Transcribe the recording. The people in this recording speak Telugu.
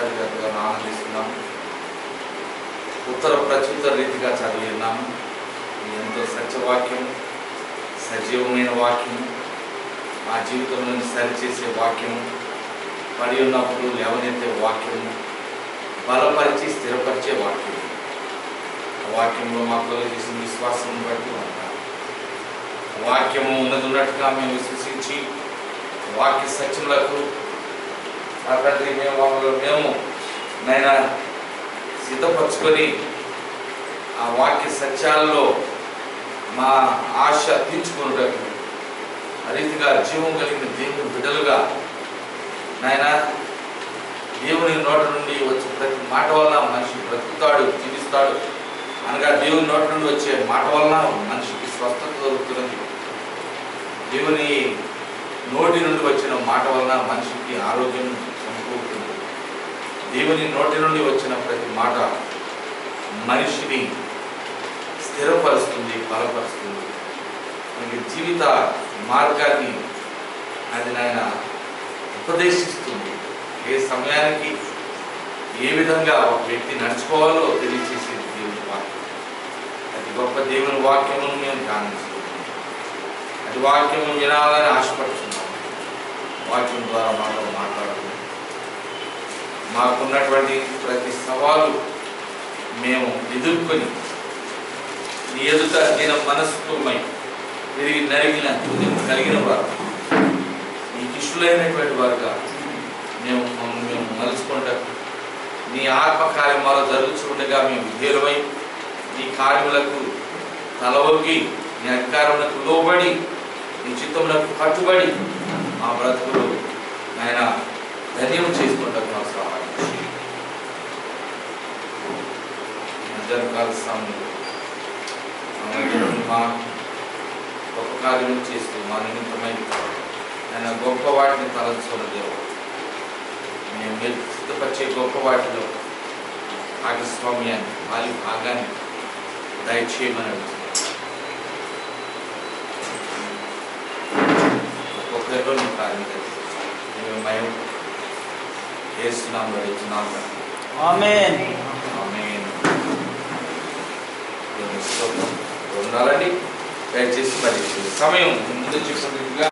బలపరిచాడుగా ఆనందిస్తున్నాము. ఉత్తర ప్రత్యుత్తర రీతిగా చదివి ఉన్నాము. ఎంతో సత్యవాక్యం, సజీవమైన వాక్యము, మా జీవితంలో సరిచేసే వాక్యము, పడి ఉన్నప్పుడు లేవనెత్తే వాక్యము, బలపరిచి స్థిరపరిచే వాక్యము. ఆ వాక్యంలో మాకు కలిగేసిన విశ్వాసం బట్టి ఉంటాం. వాక్యము ఉన్నట్టుగా మేము విశ్వసించి వాక్య సత్యములకు తండ్రి మేము నైనా సిద్ధపరచుకొని ఆ వాక్య సత్యాలలో మా ఆశ తీర్చుకున్నట్టు ఆ రీతిగా జీవం కలిగిన దేవుని బిడ్డలుగా నాయన దేవుని నోటి నుండి వచ్చే ప్రతి మాట వలన మనిషి బ్రతుకుతాడు, జీవిస్తాడు అనగా దేవుని నోటి నుండి వచ్చే మాట వలన మనిషికి స్వస్థత దొరుకుతున్నది. దేవుని నోటి నుండి వచ్చిన మాట వలన మనిషికి ఆరోగ్యం సమకూరుతుంది. దేవుని నోటి నుండి వచ్చిన ప్రతి మాట మనిషిని స్థిరపరుస్తుంది, బలపరుస్తుంది. మనకి జీవిత మార్గాన్ని అది నాయన ఉపదేశిస్తుంది. ఏ సమయానికి ఏ విధంగా ఒక వ్యక్తి నడుచుకోవాలో తెలియచేసేది దేవుని వాక్యం. అది గొప్ప దేవుని వాక్యమును మేము ధ్యానిస్తున్నాం. అది వాక్యము వినాలని ఆశపడుతున్నాం. వాక్యం ద్వారా మాతో మాట్లాడుతున్నాం. మాకున్నటువంటి ప్రతి సవాలు మేము ఎదుర్కొని నీ ఎదుట దీని మనస్సుమై తిరిగి నరిగిన కలిగిన వారు, నీకు ఇష్టలైనటువంటి వారుగా మేము మలుచుకుంటాం. నీ ఆత్మకార్యమాలు జరుగుతుండగా మేము విధేయులమై నీ కార్యములకు తలవొగ్గి నీ అధికారములకు లోబడి నీ చిత్తములకు కట్టుబడి మా బ్రతుకులు ఆయన ధన్యం చేసుకుంటాం. మా సహాయం మధ్యాహ్నకాల సమయంలో మా గొప్ప కార్యం చేస్తూ మా నిమిత్తమై ఆయన గొప్ప వాటిని తలంచుకున్న దేవుడు, మేము మీరు సిద్ధపరిచే గొప్ప వాటిలో భాగస్వామ్యాన్ని వారి భాగాన్ని దయచేయమని అడుగుతున్నాం. ఒక్కొక్కరిలో నీ కార్యం మేము భయం చేస్తున్నాము అడుగుతున్నాం. ఆమేన్. ఆమేన్. ఉండాలండి. దయచేసి మరి సమయం ముందు చెప్పినట్టుగా